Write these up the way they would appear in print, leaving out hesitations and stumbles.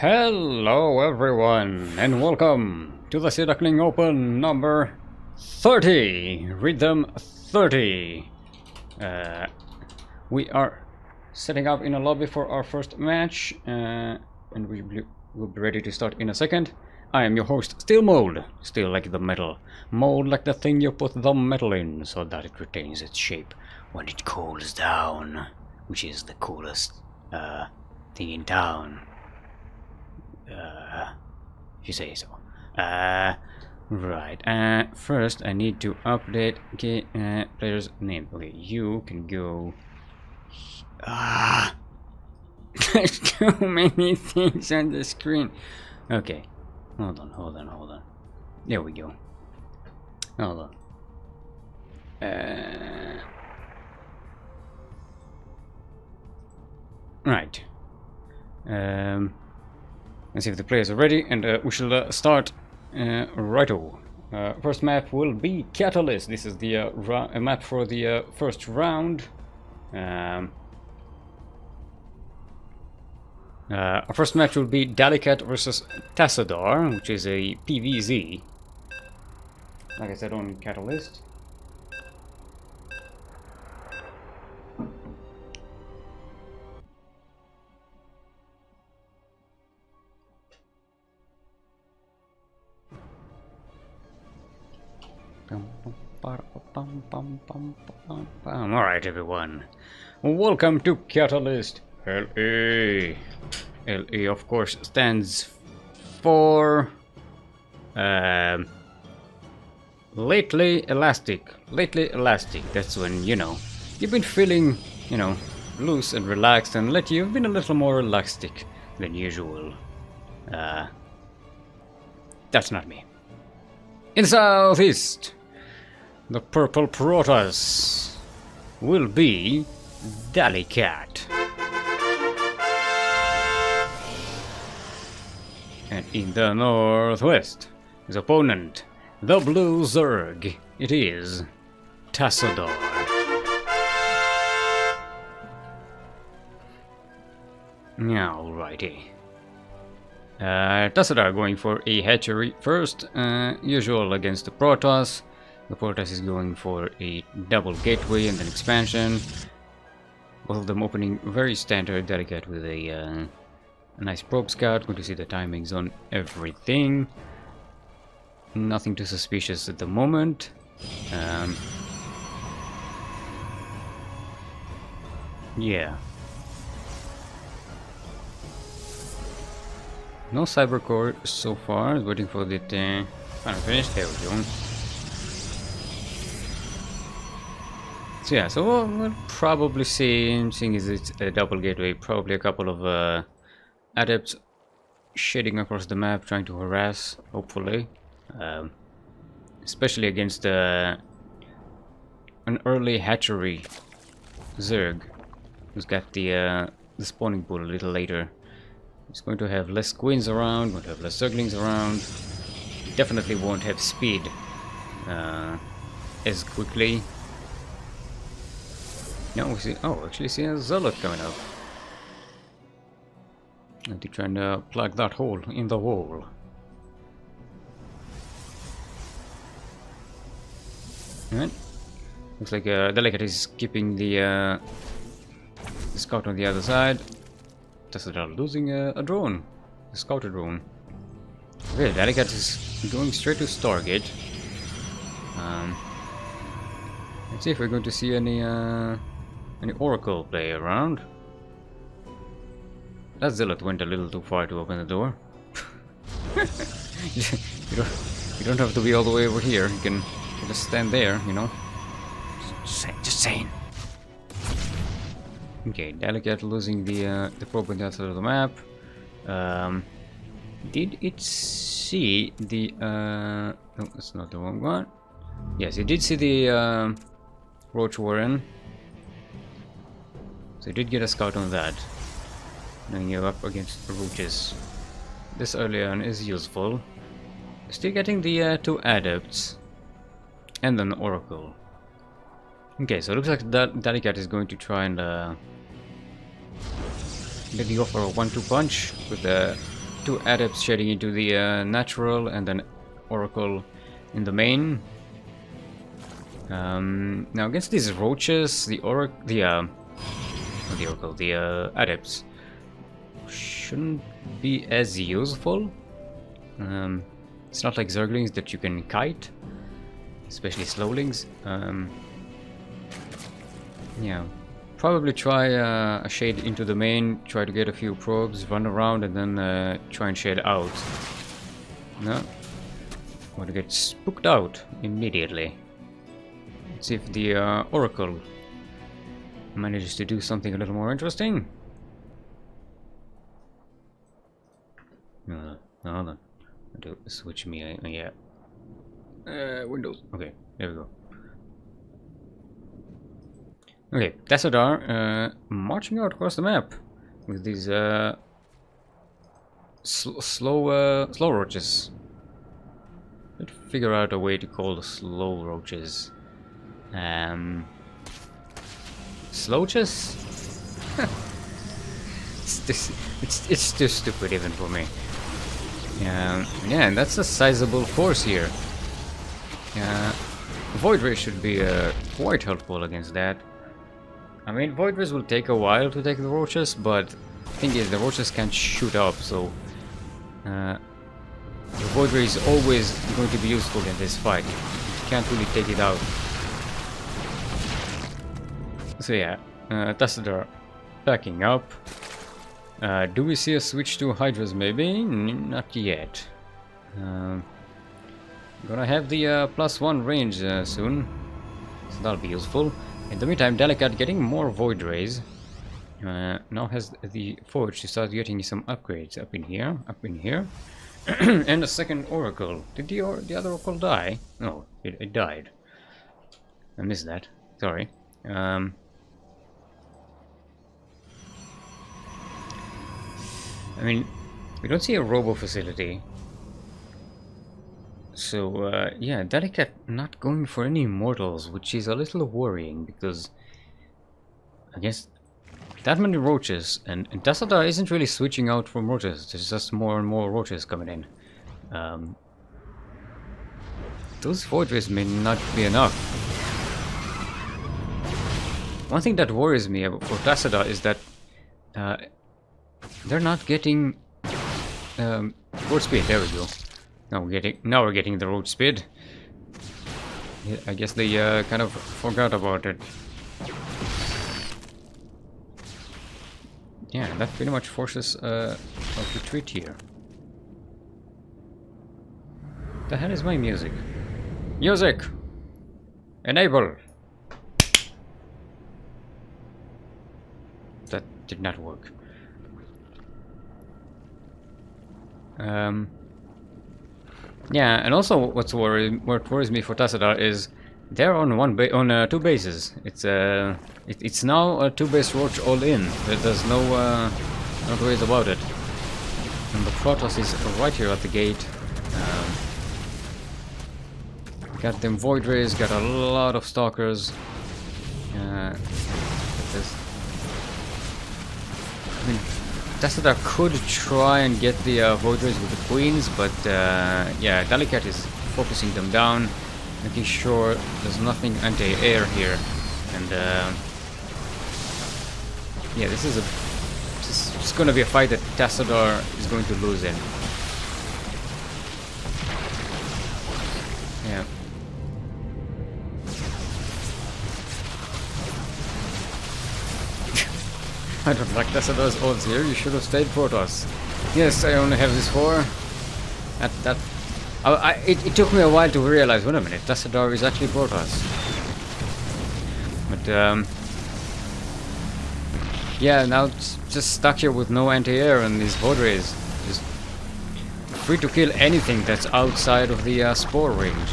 Hello everyone and welcome to the Sea Duckling Open number 30, rhythm 30. We are setting up in a lobby for our first match and we'll be ready to start in a second. I am your host, Steelmold, still like the metal, mold like the thing you put the metal in so that it retains its shape when it cools down, which is the coolest thing in town. If you say so. Right. First I need to update player's name. Okay, you can go. There's too many things on the screen. Okay. Hold on. There we go. Hold on. Right. Let's see if the players are ready, and we shall start righto. First map will be Catalyst. This is the map for the first round. Our first match will be Dalicat versus Tassadar, which is a PvZ. Like I said, on Catalyst. Alright everyone, welcome to Catalyst. LA. LA of course stands for lately elastic. That's when, you know, you've been feeling, you know, loose and relaxed, and you've been a little more elastic than usual. That's not me. In the southeast, the purple Protoss will be Dalicat. And in the northwest, his opponent, the blue Zerg, it is Tassadar. Alrighty. Tassadar going for a hatchery first, usual against the Protoss. The Protoss is going for a double gateway and then expansion. Both of them opening very standard Dalicat with a nice probe scout. Going to see the timings on everything. Nothing too suspicious at the moment. Yeah. No cybercore so far. Waiting for the final finish. There we go. So yeah, so we'll probably see, seeing as it's a double gateway, probably a couple of adepts shading across the map, trying to harass, hopefully. Especially against an early hatchery Zerg, who's got the spawning pool a little later. It's going to have less queens around, going to have less Zerglings around. Definitely won't have speed as quickly. Now we see, actually see a Zealot coming up. And to try and plug that hole in the wall. Alright. Looks like Dalicat is keeping the scout on the other side. Tassadar losing a drone, a scouter drone. Okay, Dalicat is going straight to Stargate. Let's see if we're going to see any Oracle play around. That Zealot went a little too far to open the door. you don't have to be all the way over here. You can just stand there, you know. Just saying. Okay, Dalicat losing the probe on the other side of the map. Did it see the no, that's not the wrong one. Yes, it did see the Roach Warren. So it did get a scout on that. Knowing you're up against roaches. This early on is useful. Still getting the 2 adepts. And an Oracle. Okay, so it looks like that Dalicat is going to try and maybe go for a 1-2 punch with the 2 adepts shading into the natural and then oracle in the main. Now against these roaches, the adepts shouldn't be as useful. It's not like zerglings that you can kite, especially slowlings. Yeah, probably try a shade into the main, try to get a few probes, run around, and then try and shade out. No, want to get spooked out immediately. Let's see if the oracle manages to do something a little more interesting. Hold on. To switch me, yeah. Windows. Okay, there we go. Okay, Tassadar marching out across the map with these slow roaches. Let's figure out a way to call the slow roaches. Slowches? It's too stupid even for me. Yeah, and that's a sizable force here. Void Ray should be quite helpful against that. I mean, Void Rays will take a while to take the roaches, but the thing is, the roaches can't shoot up, so the Void Ray is always going to be useful in this fight. You can't really take it out. So yeah, Tassadar backing up. Do we see a switch to Hydras maybe? Not yet. Gonna have the +1 range soon, so that'll be useful. In the meantime, Delicat getting more Void Rays. Now has the Forge to start getting some upgrades up in here, and a second Oracle. Did the other Oracle die? No, it died. I missed that. Sorry. I mean, we don't see a robo facility. So, yeah, Delicat not going for any mortals, which is a little worrying, because I guess that many roaches, and Tassadar isn't really switching out from roaches, there's just more and more roaches coming in. Those Void Rays may not be enough. One thing that worries me for Tassadar is that they're not getting road speed. There we go. Now we're getting the road speed. Yeah, I guess they kind of forgot about it. Yeah, that pretty much forces a retreat here. The hell is my music? Music! Enable! That did not work. Yeah, and also what worries me for Tassadar is they're on 2 bases. It's now a 2-base roach all in. There's no ways about it. And the Protoss is right here at the gate. Got them Void Rays, got a lot of Stalkers. I mean, Tassadar could try and get the Void Rays with the Queens, but yeah, Delicat is focusing them down, making sure there's nothing anti-air here, and yeah, this is going to be a fight that Tassadar is going to lose in. Yeah. I don't like Tassadar's odds here. You should have stayed Protoss. Yes, I only have this 4. It took me a while to realize. Wait a minute, Tassadar is actually Protoss. But yeah, now it's just stuck here with no anti-air and these Void Rays. Just free to kill anything that's outside of the spore range.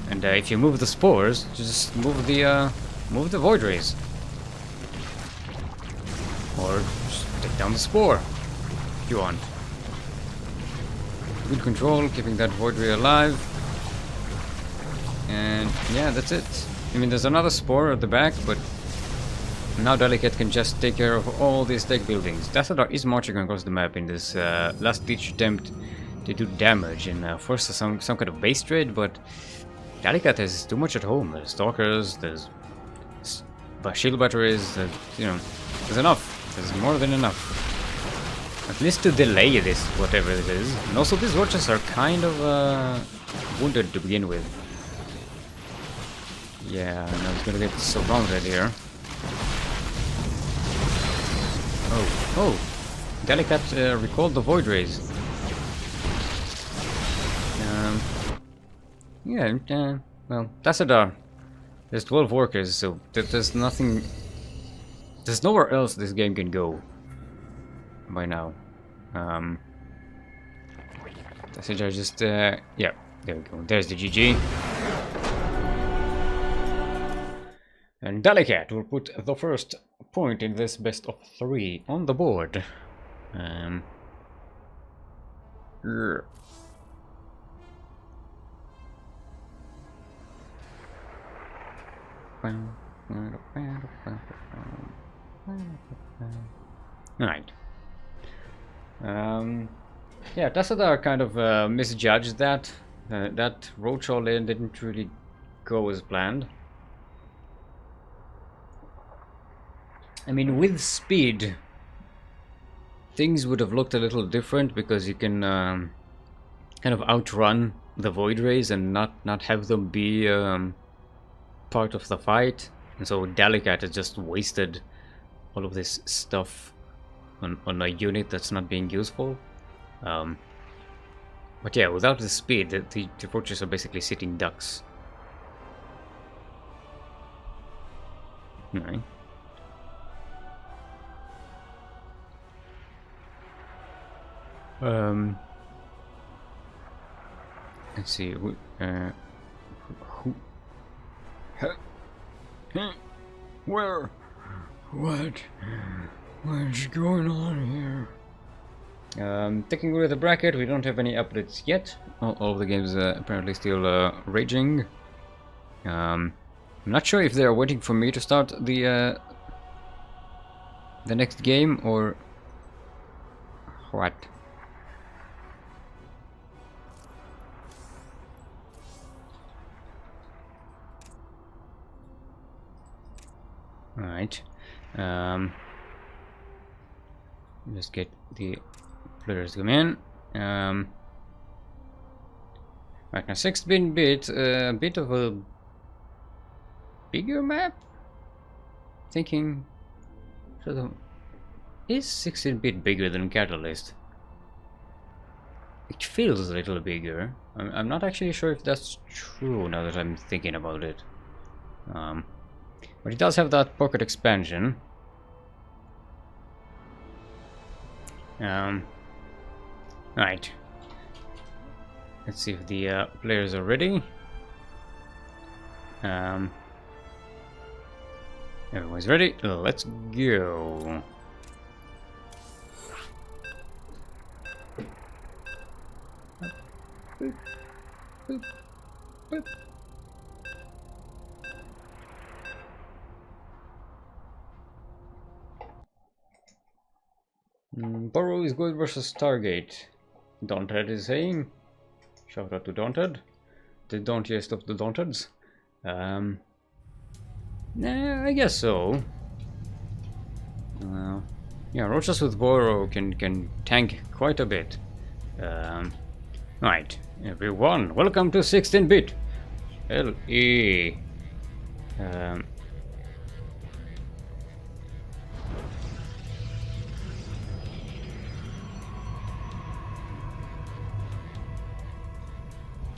And if you move the spores, just move the Void Rays. Or just take down the spore, if you want. Good control, keeping that Void Ray alive. And yeah, that's it. I mean, there's another spore at the back, but Now Delicate can just take care of all these tech buildings. Dasadar is marching across the map in this last-ditch attempt to do damage and force some kind of base trade, but Delicate has too much at home. There's stalkers, there's shield batteries, you know, there's enough. There's more than enough. At least to delay this, whatever it is. And also these roaches are kind of wounded to begin with. Yeah, no, it's gonna get surrounded here. Oh, Delicate recalled the Void Rays. Yeah, well, Tassadar. There's 12 workers, so there's nothing... There's nowhere else this game can go. By now. Tassadar just, yeah, there we go. There's the GG. And Delicate will put the first point in this best of 3 on the board. Right. Yeah, Tassadar kind of misjudged that. That roach all-in didn't really go as planned. I mean, with speed, things would have looked a little different because you can kind of outrun the Void Rays and not have them be part of the fight. And so Delicate has just wasted all of this stuff on a unit that's not being useful. But yeah, without the speed, the roaches are basically sitting ducks. Right. Let's see. Who? Where? What's going on here? Taking away the bracket, we don't have any updates yet. All of the games apparently still raging. I'm not sure if they're waiting for me to start the next game or what. Alright. Just get the players to come in. Right now, 16-bit, a bit of a bigger map. Thinking, is 16-bit bigger than Catalyst? It feels a little bigger. I'm not actually sure if that's true now that I'm thinking about it. But it does have that pocket expansion. Right. Let's see if the players are ready. Everyone's ready. Let's go. Boop, boop, boop. Burrow is good versus Stargate. Daunted is saying. Shout out to Daunted. The dauntiest of the Daunteds. I guess so. Yeah, roaches with Burrow can tank quite a bit. Right, everyone, welcome to 16-bit LE.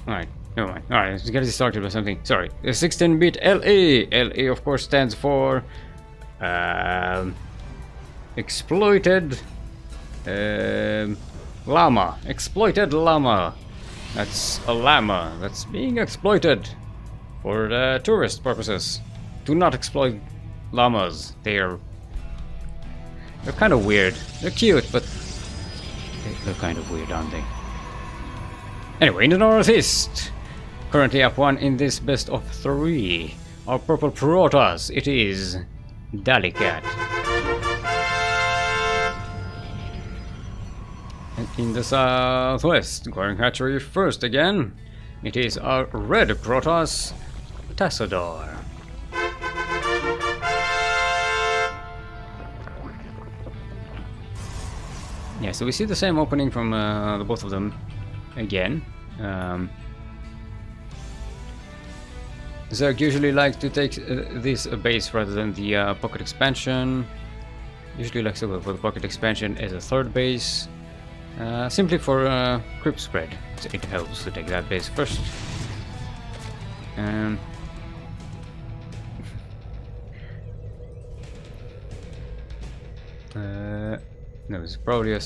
Alright, never mind. Alright, let's get this started with something. Sorry. 16-bit LE. LE, of course, stands for exploited llama. Exploited llama. That's a llama that's being exploited for tourist purposes. Do not exploit llamas. They're kind of weird. They're cute, but they're kind of weird, aren't they? Anyway, in the northeast, currently up 1 in this best of 3, our purple Protoss, it is Dalicat. And in the southwest, going hatchery first again, it is our red Protoss, Tassadar. Yeah, so we see the same opening from the both of them again. Zerg usually like to take this base rather than the pocket expansion. Usually likes to go for the pocket expansion as a third base. Simply for creep spread. So it helps to take that base first. No, it's probably a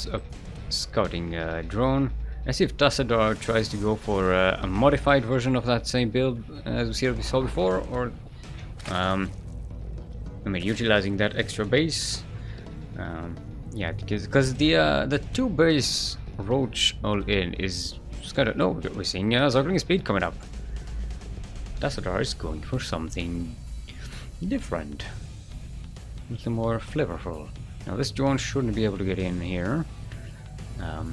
scouting drone. Let's see if Tassadar tries to go for a modified version of that same build as we saw before, or I mean, utilizing that extra base. Yeah, because the two base roach all in is just kind of no. We're seeing Zergling speed coming up. Tassadar is going for something different, a little more flavorful. Now this drone shouldn't be able to get in here, but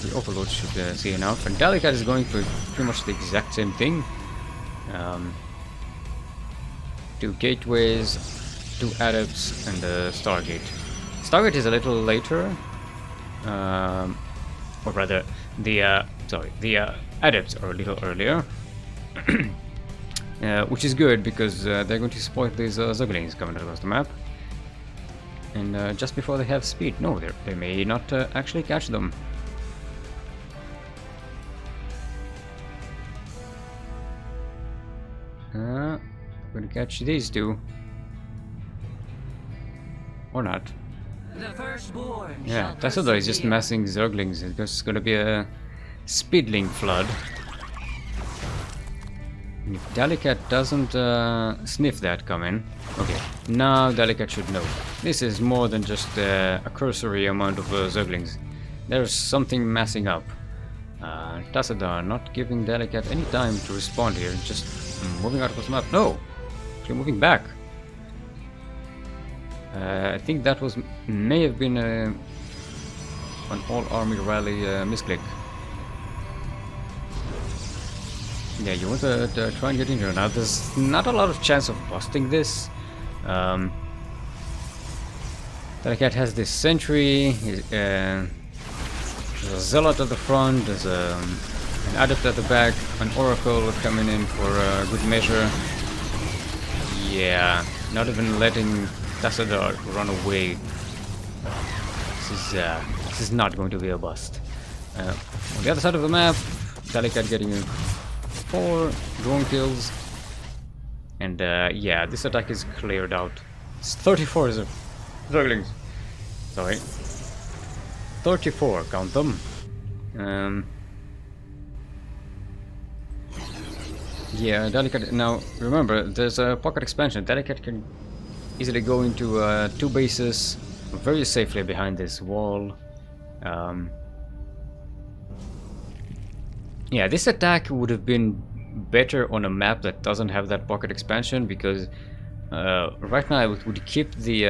the Overlord should see enough. And Dalicat is going for pretty much the exact same thing. 2 gateways, 2 adepts, and the Stargate. Stargate is a little later, or rather, the adepts are a little earlier, which is good because they're going to spoil these Zerglings coming across the map. And just before they have speed, no, they may not actually catch them. Gonna catch these two. Or not. The firstborn. Yeah, Tassadar is just massing Zerglings. It's just gonna be a speedling flood. And if Dalicat doesn't sniff that coming, okay, now Dalicat should know. This is more than just a cursory amount of Zerglings. There's something massing up. Tassadar not giving Dalicat any time to respond here, just moving out of the map. No! Actually moving back. I think that may have been an all-army rally misclick. Yeah, you want to try and get in here. Now, there's not a lot of chance of busting this. Dalicat has this sentry, there's a zealot at the front, there's an adept at the back, an oracle coming in for good measure. Yeah, not even letting Tassadar run away. This is not going to be a bust. On the other side of the map, Dalicat getting 4 drone kills, and yeah, this attack is cleared out. It's 34 Zerglings. Sorry, 34. Count them. Yeah, Dalicat. Now remember, there's a pocket expansion. Dalicat can easily go into 2 bases very safely behind this wall. Yeah, this attack would have been better on a map that doesn't have that pocket expansion, because right now it would keep the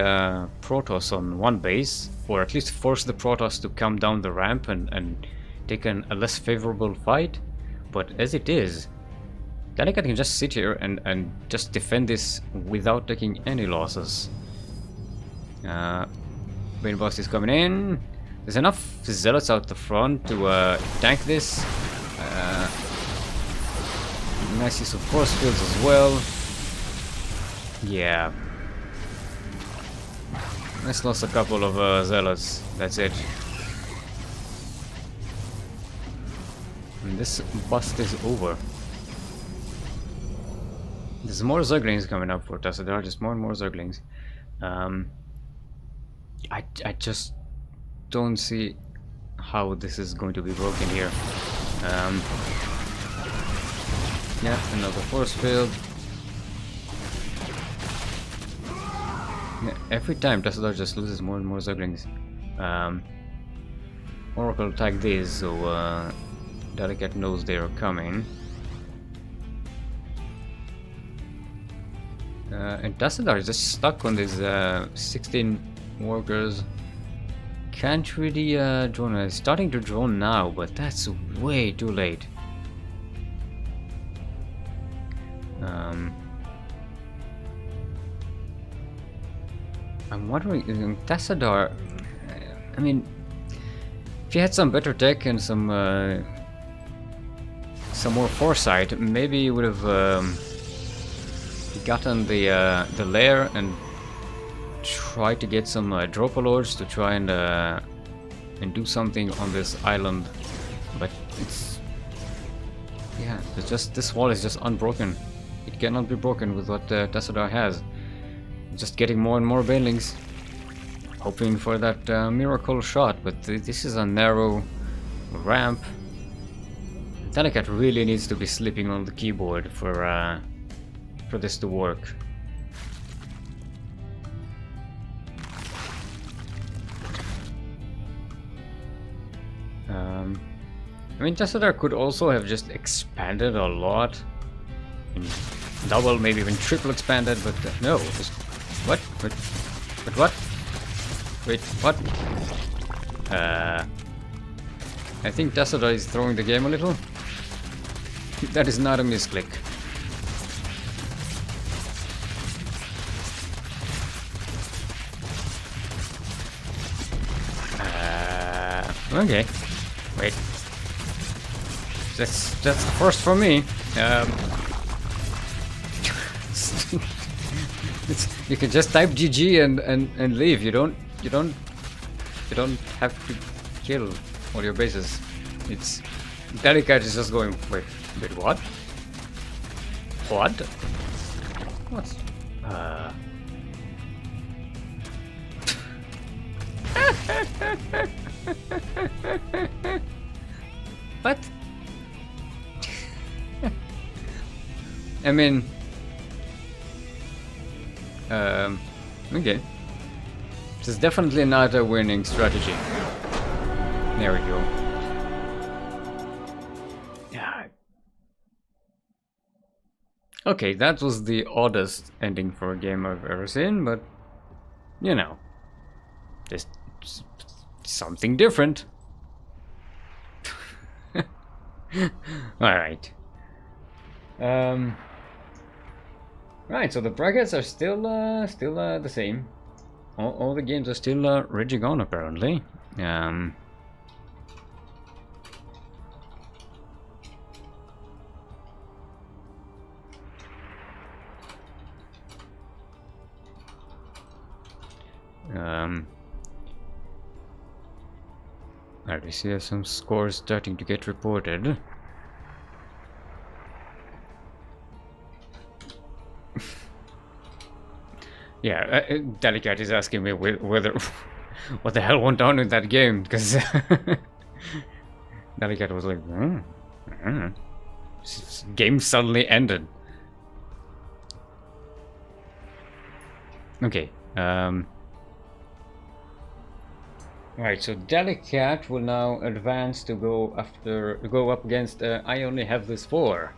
Protoss on 1 base, or at least force the Protoss to come down the ramp and take a less favorable fight. But as it is, Dalicat can just sit here and just defend this without taking any losses. Main boss is coming in. There's enough zealots out the front to tank this. Nice use of force fields as well. Yeah. Let's lost a couple of zealots. That's it. And this bust is over. There's more Zerglings coming up for Tassadar, just more and more Zerglings. I just don't see how this is going to be broken here. Yeah, another force field. Yeah, every time Tassadar just loses more and more Zerglings. Oracle attack these, so Dalicat knows they are coming. And Tassadar is just stuck on these 16 workers. Can't really drone. It's starting to drone now, but that's way too late. I'm wondering, Tassadar. I mean, if he had some better tech and some more foresight, maybe he would have gotten the lair and tried to get some dropalords to try and do something on this island. But it's just this wall is just unbroken. It cannot be broken with what Tassadar has. Just getting more and more banelings, hoping for that miracle shot, but this is a narrow ramp. Telecat really needs to be sleeping on the keyboard for this to work. I mean, Tassadar could also have just expanded a lot, double, maybe even triple expanded, but no. Just, what? But what? Wait, what? I think Tassadar is throwing the game a little. That is not a misclick. Okay. Wait. That's first for me. You can just type GG and leave. You don't have to kill all your bases. It's Telecat is just going. Wait, what? What? What's what? I mean, okay. This is definitely not a winning strategy. There we go. Yeah. Okay, that was the oddest ending for a game I've ever seen, but you know, just something different. Alright. Right, so the brackets are still the same. All the games are still raging on, apparently. Alright, we see some scores starting to get reported. Yeah, Telecat is asking me whether what the hell went on in that game, because Telecat was like, game suddenly ended. Okay. Right, so Telecat will now advance to go up against I Only Have This For,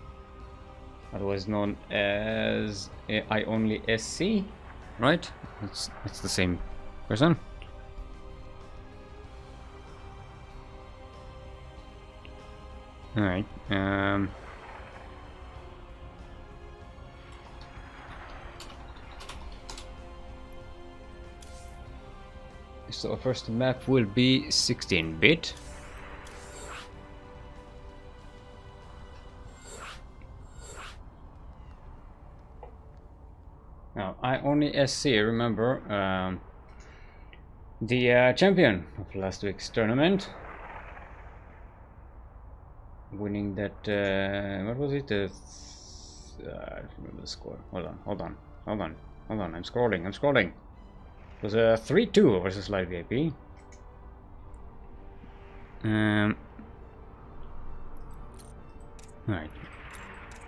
otherwise known as I Only SC, right? It's the same person. All right. So first map will be 16-bit. Now, I Only SC, remember, the champion of last week's tournament, winning that, what was it? I don't remember the score. Hold on, I'm scrolling. It was a 3-2 versus Live VIP. Alright.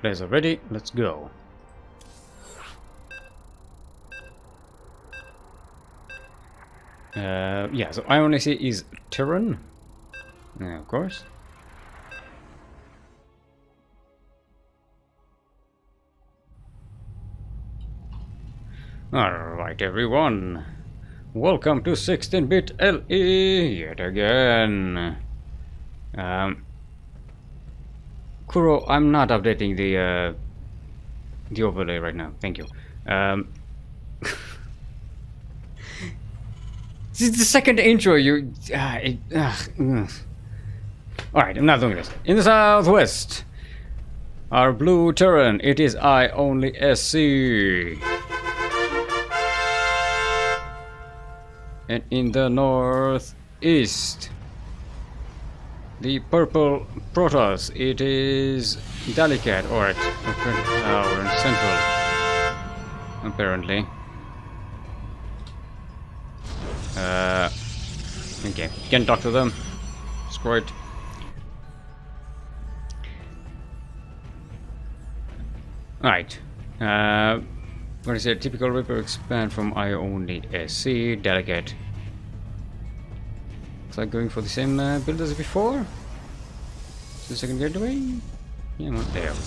Players are ready, let's go. Yeah, so I Only See is Tyrann. Of course. Alright everyone, welcome to 16-bit LE yet again. Kuro, I'm not updating the overlay right now, thank you. This is the second intro you... Alright, I'm not doing this. In the southwest, our blue Terran, it is I only SC. And in the northeast, the purple Protoss, it is Delicate, or we're in central, apparently. Okay, can't talk to them. Screw it. Alright. What is it? Typical Reaper expand from I only SC, Delicate. Looks like going for the same build as before. The second gateway? Yeah, well, there we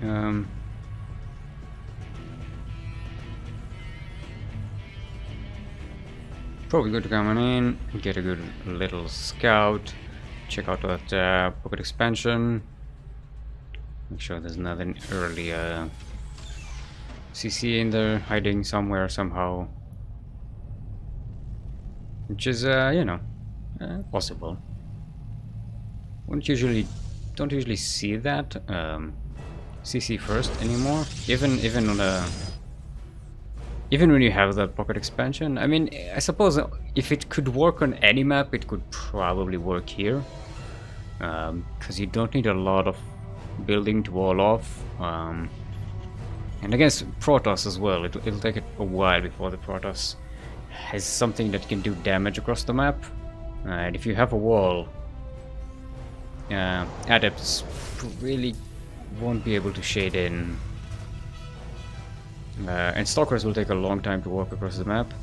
go. Probably good to come in, get a good little scout, check out that pocket expansion, make sure there's nothing early CC in there hiding somewhere somehow, which is you know, possible. Don't usually see that CC first anymore, even when you have that pocket expansion. I mean, I suppose if it could work on any map, it could probably work here. Because you don't need a lot of building to wall off. And against Protoss as well, it'll take it a while before the Protoss has something that can do damage across the map. And if you have a wall, Adepts really won't be able to shade in. And Stalkers will take a long time to walk across the map.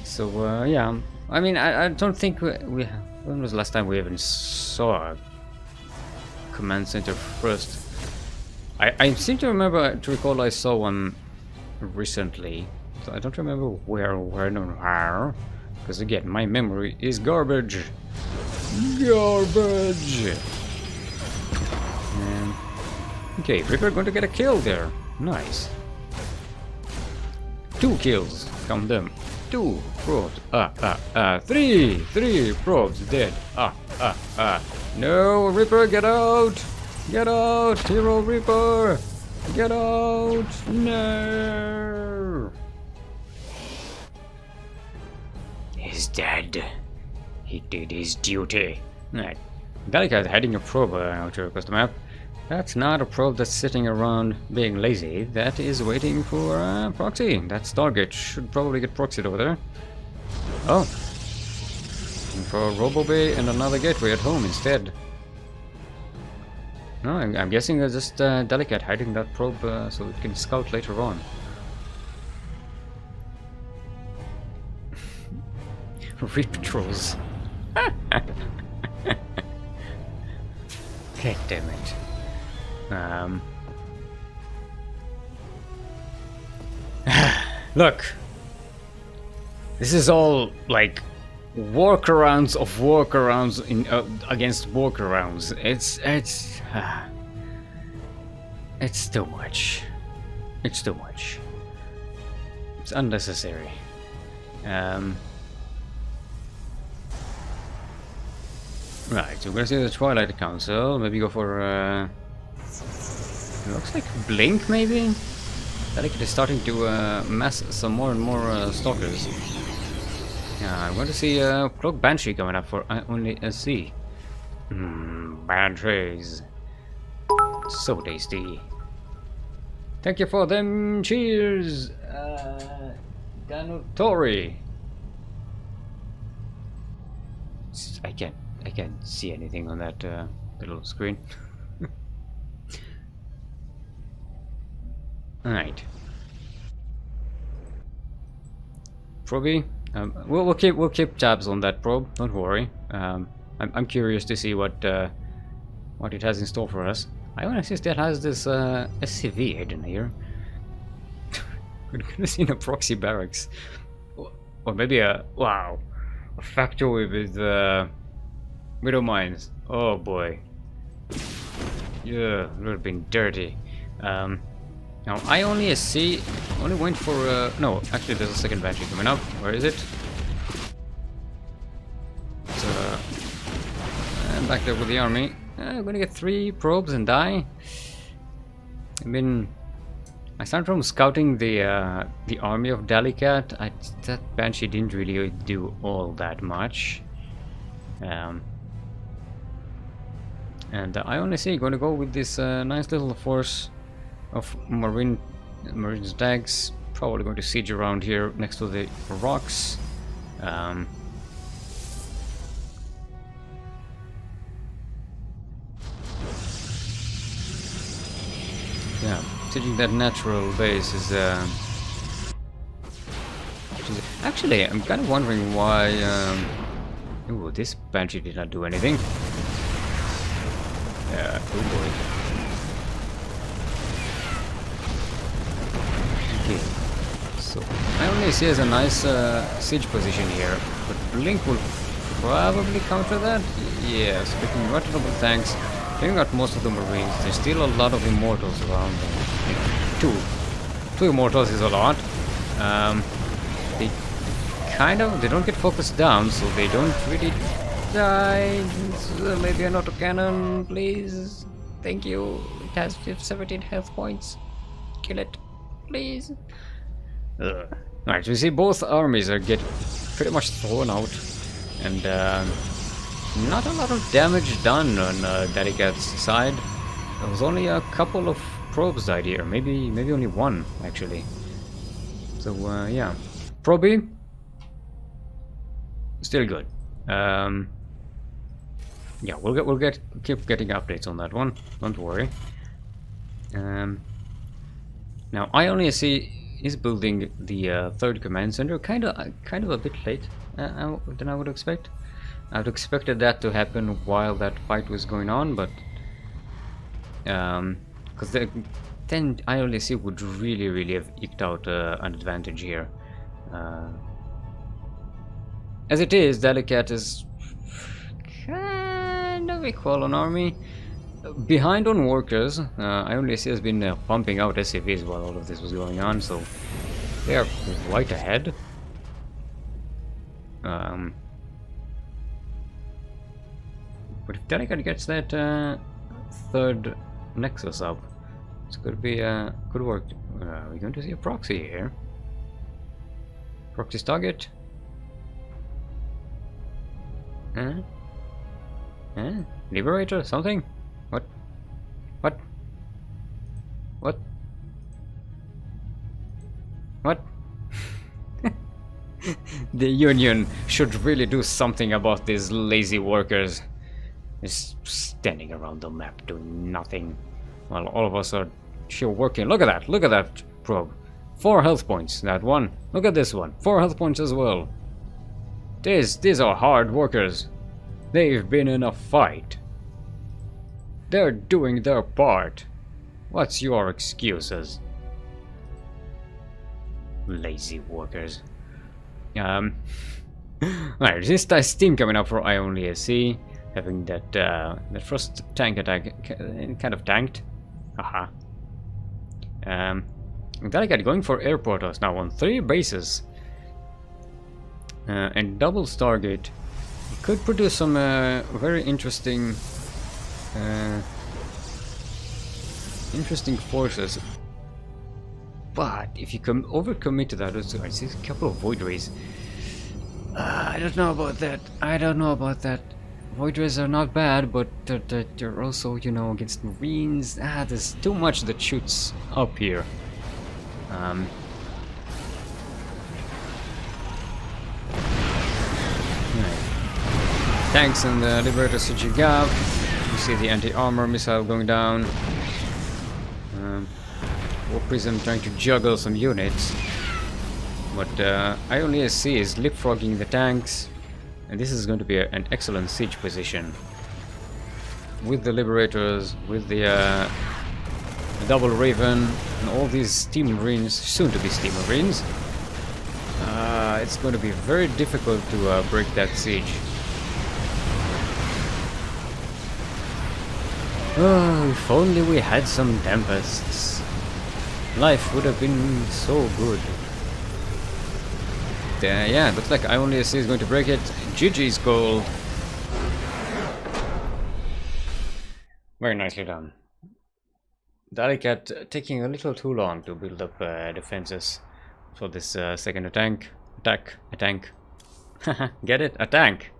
So yeah, I mean, I don't think we when was the last time we even saw a command center first? I seem to recall I saw one recently. So I don't remember where, when, or how. Because again, my memory is garbage. Garbage. Okay, Reaper going to get a kill there. Nice. 2 kills. Count them. 2 probes. 3 probes dead. No, Reaper, get out! Get out! Hero Reaper! Get out! No! He's dead. He did his duty. Right. Gallica is heading a probe out across the map. That's not a probe that's sitting around being lazy. That is waiting for proxy. That Stargate should probably get proxied over there. Oh. And for Robo Bay and another gateway at home instead. No, I'm guessing they're just Delicate hiding that probe so it can scout later on. Reap trolls. God damn it. Look, this is all like workarounds of workarounds in against workarounds. It's too much. It's too much. It's unnecessary. Right, so we're gonna see the Twilight Council. Maybe go for it looks like Blink, maybe? Delicate is starting to mass some more and more stalkers. Yeah, I'm going to see Cloak Banshee coming up for only SC. Banshees. So tasty. Thank you for them. Cheers! Danutori. I can't see anything on that little screen. Alright. Proby. We'll keep tabs on that probe. Don't worry. I'm curious to see what what it has in store for us. I want to see still has this SCV hidden here. Could have seen a proxy barracks. Or maybe a, wow, a factory with widow mines. Oh boy. Yeah, it would have been dirty. Now I only went for no, actually there's a second battery coming up. Where is it? So I'm back there with the army. I'm gonna get 3 probes and die. I started from scouting the army of Delicat. That Banshee didn't really do all that much. And I only see going to go with this nice little force of marine stags. Probably going to siege around here next to the rocks. Yeah, sieging that natural base is actually, I'm kind of wondering why. Ooh, this Banshee did not do anything. Yeah, oh boy. Okay, so I only see as a nice siege position here, but Blink will probably counter that. Yes, picking multiple tanks, taking out most of the Marines. There's still a lot of Immortals around them. Two Immortals is a lot. They don't get focused down, so they don't really die. Maybe an autocannon, please. Thank you. It has 17 health points. Kill it, please. Alright, so we see both armies are get pretty much thrown out, and not a lot of damage done on Delicat's side. There was only a couple of probes died here, maybe only one actually. So yeah, Proby still good. Yeah, we'll keep getting updates on that one. Don't worry. Now I only see is building the third command center, kind of a bit late than I would expect. I would expected that to happen while that fight was going on, but because then ILSC would really have eked out an advantage here. As it is, Delicat is kind of equal on army. Behind on workers, ILSC has been pumping out SCVs while all of this was going on, so they are quite ahead. But if Delicat gets that third Nexus up, it's gonna be good work. We're going to see a proxy here. Proxy's target. Liberator? Something? What? What? What? What? The Union should really do something about these lazy workers. Just standing around the map doing nothing while all of us are still working. Look at that probe. 4 health points, that one. Look at this one, 4 health points as well. These are hard workers. They've been in a fight. They're doing their part. What's your excuses? Lazy workers. Alright, this team coming up for IONLSC, having that first tank attack kind of tanked. Haha. Delicate going for air portals now on 3 bases. And double Stargate could produce some very interesting forces. But if you overcommit to that, I see a couple of Void Rays. I don't know about that. Void Rays are not bad, but they're also, you know, against Marines. There's too much that shoots up here. Tanks and the Liberator sieging up. You see the anti-armor missile going down. War Prism trying to juggle some units. But IONLSC is leapfrogging the tanks. And this is going to be an excellent siege position. with the Liberators, with the Double Raven, and all these Steam Marines, soon to be Steam Marines, it's going to be very difficult to break that siege. Oh, if only we had some Tempests. Life would have been so good. Yeah, looks like IONISC is going to break it. GG's goal. Very nicely done. Dalicat taking a little too long to build up defenses for this second attack. A tank. Get it? A tank.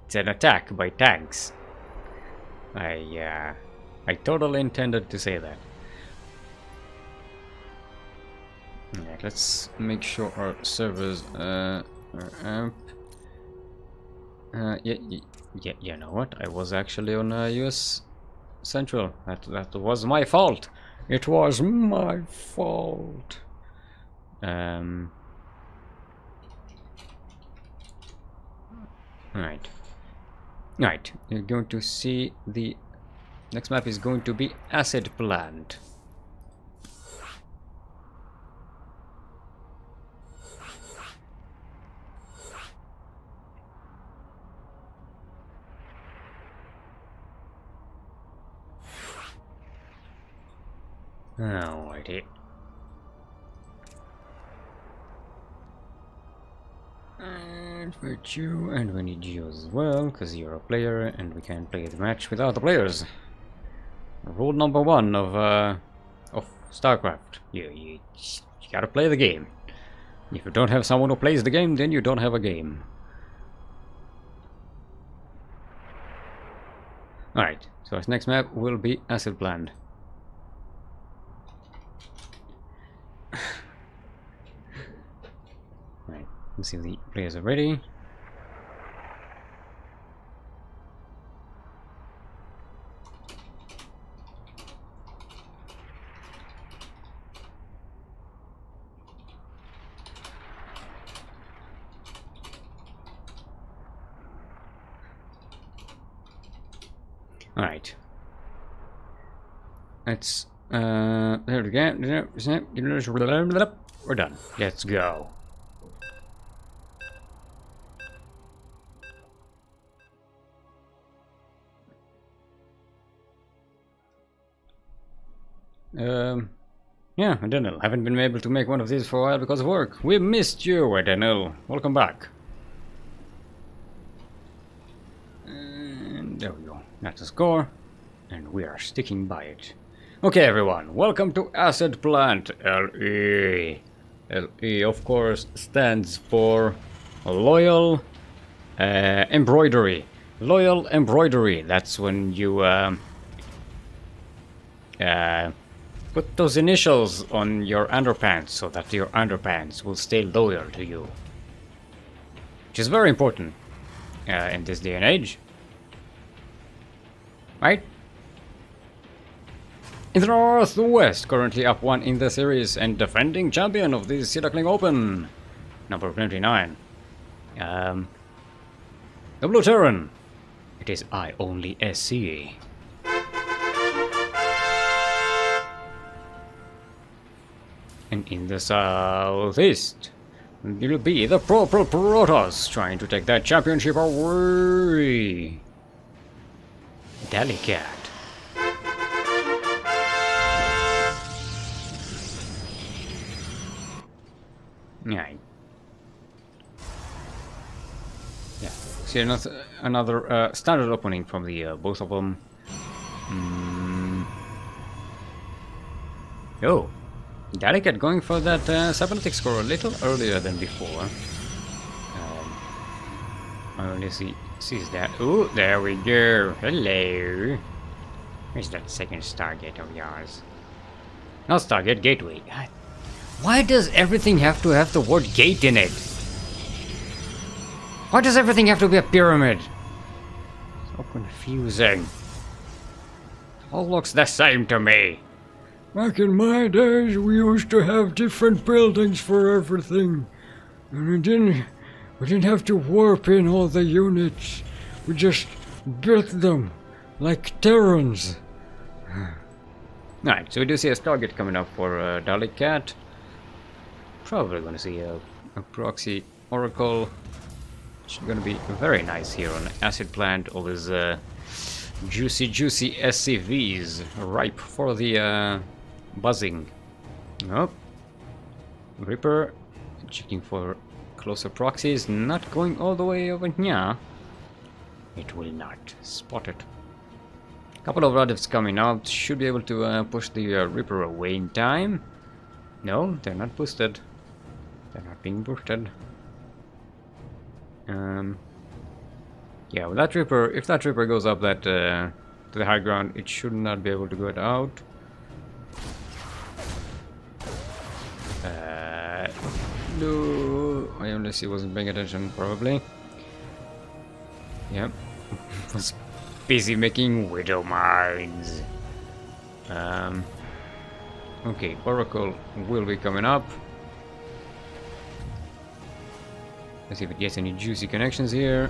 It's an attack by tanks. I totally intended to say that. Alright, let's make sure our servers are up. Yeah, you know what? I was actually on US Central. That was my fault. It was my fault. Right. You're going to see the next map is going to be Acid Plant. Alrighty. And Virtue, and we need you as well, because you're a player, and we can play the match without the players. Rule number 1 of StarCraft. You gotta play the game. If you don't have someone who plays the game, then you don't have a game. Alright, so our next map will be Acid Plant. Right, let's see if the players are ready. Alright. Let's there we go. We're done. Let's go. Yeah, Adenil. Haven't been able to make one of these for a while because of work. We missed you, Adenil. Welcome back. And there we go. That's the score. And we are sticking by it. Okay, everyone. Welcome to Acid Plant. LE. LE, of course, stands for Loyal Embroidery. Loyal Embroidery. That's when you put those initials on your underpants so that your underpants will stay loyal to you. Which is very important in this day and age. Right? In the Northwest, currently up 1 in the series and defending champion of the Sea Duckling Open. Number 29. The Blue Terran. It is IONISC. And in the southeast, it'll be the Purple Protoss trying to take that championship away. Dalicat. Yeah. See another standard opening from the both of them. Oh. Dalicat going for that cybernetic score a little earlier than before. I only sees that. Oh, there we go. Hello. Where's that second Stargate of yours? Not Stargate, Gateway. God. Why does everything have to have the word gate in it? Why does everything have to be a pyramid? So confusing. It all looks the same to me. Back in my days, we used to have different buildings for everything. And we didn't have to warp in all the units. We just built them like Terrans. Alright, so we do see a target coming up for Dalek Cat. Probably gonna see a proxy oracle. It's gonna be very nice here on Acid Plant. All these juicy SCVs ripe for the buzzing. Nope. Reaper checking for closer proxies, not going all the way over here. It will not. Spot it. Couple of radivs coming out, should be able to push the Reaper away in time. No, they're not boosted. They're not being boosted. Yeah, with that Reaper, if that Reaper goes up that to the high ground, it should not be able to get out. No, I only see wasn't paying attention, probably. Yep, was busy making widow mines. Okay, Oracle will be coming up. Let's see if it gets any juicy connections here.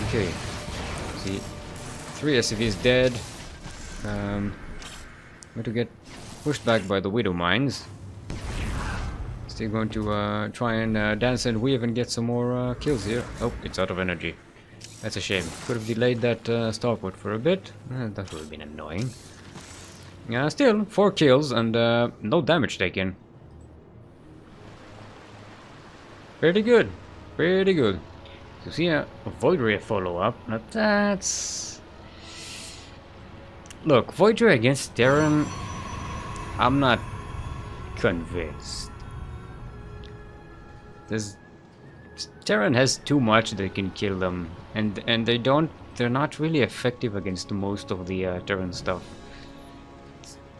Okay, see, 3 SCVs dead. Going to get pushed back by the widow mines. Still going to try and dance and weave and get some more kills here. Oh, it's out of energy. That's a shame. Could have delayed that starport for a bit. That would have been annoying. Still, 4 kills and no damage taken. Pretty good. Pretty good. You see a Void Ray follow-up. Now that's... Look, Void Ray against Terran, I'm not convinced. Terran has too much that can kill them, and they're not really effective against most of the Terran stuff.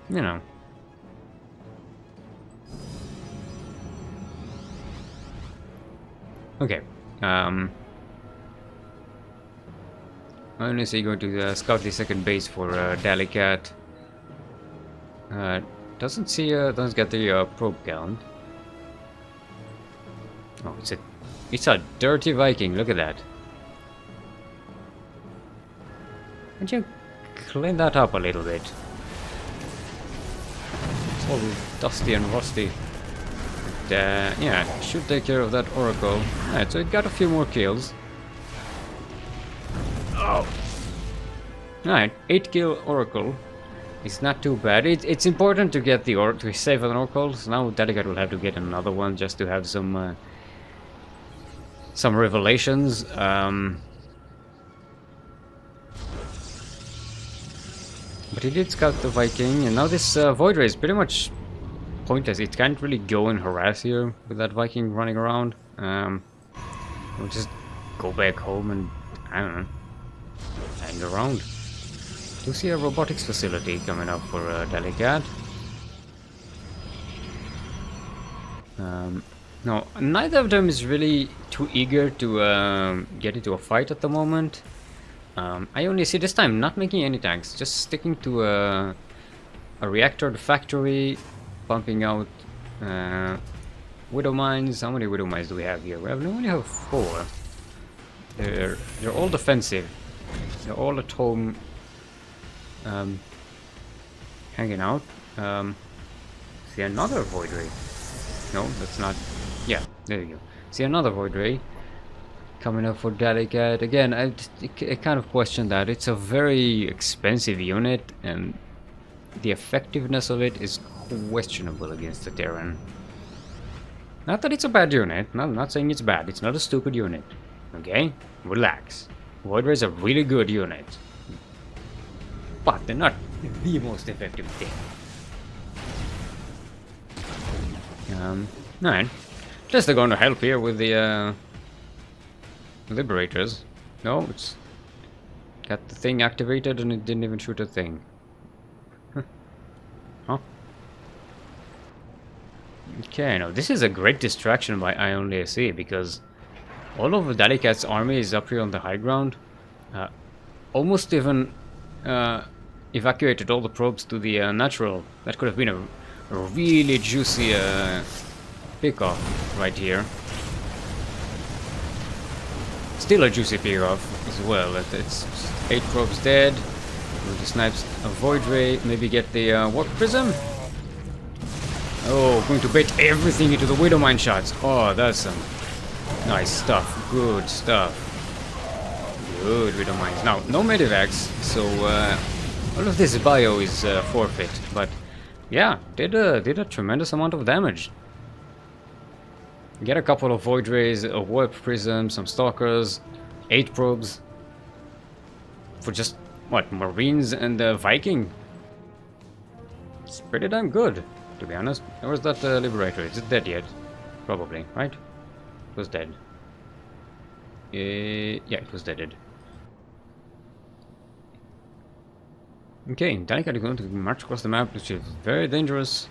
You know. Okay. I only see going to scout the second base for Dalicat. Doesn't get the probe count. Oh, it's a dirty Viking. Look at that. Would you clean that up a little bit? It's all dusty and rusty. But, yeah, should take care of that Oracle. Alright, so it got a few more kills. Oh. Alright, 8 kill Oracle. It's not too bad. It's important to get to save an Oracle. So now Delicat will have to get another one just to have some revelations. But he did scout the Viking, and now this Void Ray is pretty much pointless. It can't really go and harass here with that Viking running around. We'll just go back home and, I don't know, hang around. Do see a robotics facility coming up for Delicat. No, neither of them is really too eager to get into a fight at the moment. I only see this time not making any tanks, just sticking to a reactor factory, pumping out widow mines. How many widow mines do we have here? We only have 4. They're all defensive. They're all at home, hanging out. See another Void Ray. No, that's not. Yeah, there you go. See another Void Ray coming up for Delicat. Again, I kind of question that. It's a very expensive unit, and the effectiveness of it is questionable against the Terran. Not that it's a bad unit. No, I'm not saying it's bad. It's not a stupid unit. Okay? Relax. Void Ray is a really good unit. But they're not the most effective thing. Alright. Just they're going to help here with the Liberators. No, it's got the thing activated and it didn't even shoot a thing. Huh? Okay, now this is a great distraction by Ion Lacy because all of Dalicat's army is up here on the high ground. Almost even evacuated all the probes to the natural. That could have been a really juicy pick-off right here. Still a juicy pick off as well. It's 8 probes dead. With the snipes, a void ray. Maybe get the warp prism. Oh, going to bait everything into the Widow Mine shots. Oh, that's some nice stuff. Good stuff. Good Widow Mines. Now, no medivacs, so all of this bio is forfeit. But yeah, did a tremendous amount of damage. Get a couple of void rays, a warp prism, some stalkers, 8 probes for just what, Marines and Viking. It's pretty damn good, to be honest. Where's that Liberator? Is it dead yet? Probably, right? It was dead. Yeah, it was deaded. Okay, Danica is going to march across the map, which is very dangerous.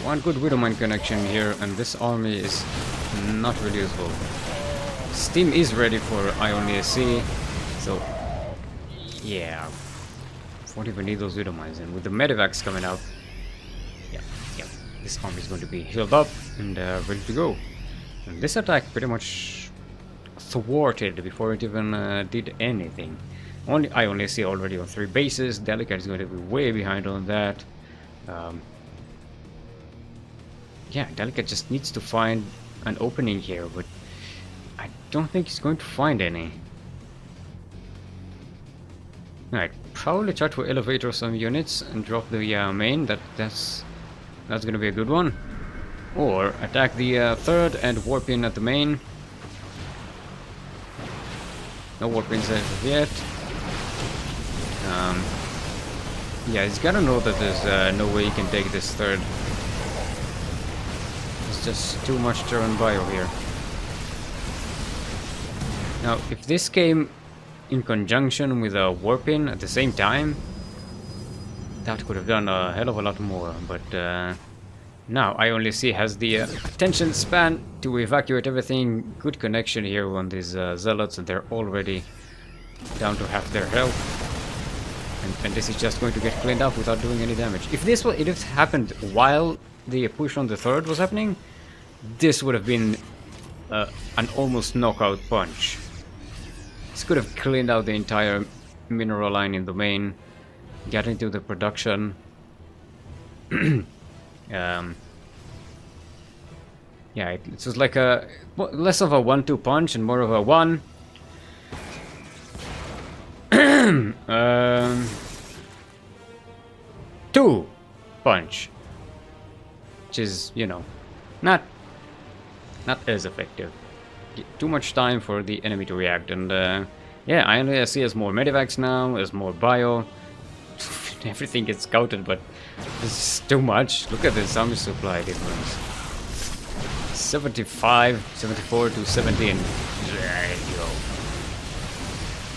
One good Widowmine connection here, and this army is not really useful. Steam is ready for IONAC, so yeah, won't even need those Widowmines. And with the Medivacs coming out, yeah, this army is going to be healed up and ready to go. And this attack pretty much thwarted before it even did anything. I only see already on 3 bases. Delicate is going to be way behind on that. Yeah, Delicate just needs to find an opening here, but I don't think he's going to find any. Alright, probably try to elevate some units and drop the main. That's going to be a good one. Or attack the third and warp in at the main. No warp ins as of yet. Yeah, he's gotta know that there's no way he can take this third. It's just too much turn bio here. Now, if this came in conjunction with a warp in at the same time, that could have done a hell of a lot more, but now I only see has the attention span to evacuate everything. Good connection here on these zealots, and they're already down to half their health. And this is just going to get cleaned up without doing any damage. If this happened while the push on the third was happening, this would have been an almost knockout punch. This could have cleaned out the entire mineral line in the main, get into the production. Yeah, it was like a less of a 1-2 punch and more of a 1. 2 punch, which is, you know, not as effective. Too much time for the enemy to react, and yeah, I only see as more medivacs now, as more bio. Everything gets scouted, but this is too much. Look at this army supply difference. 75, 74 to 70, and there you go.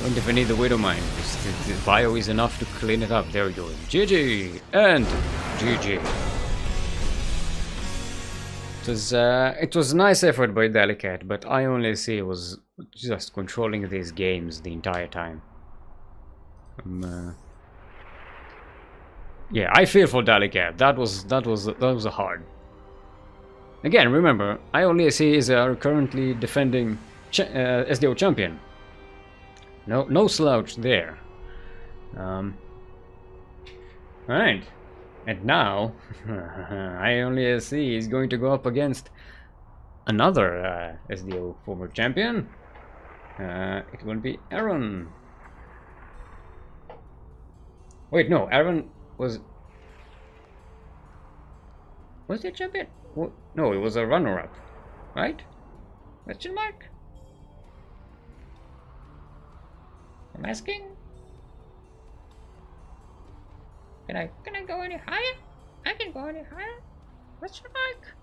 Don't even need the Widow Mine. The bio is enough to clean it up. There we go. GG and GG. It was a nice effort by Delicate, but I only see was just controlling these games the entire time. Yeah, I feel for Delicate. That was hard. Again, remember, IONAC is our currently defending SDO champion. No slouch there. Alright. And now, IONAC is going to go up against another SDO former champion. It will be Aaron. Wait, no, Aaron was the champion? No, it was a runner-up, right? Question mark? I'm asking. Can I go any higher? I can go any higher. Question mark?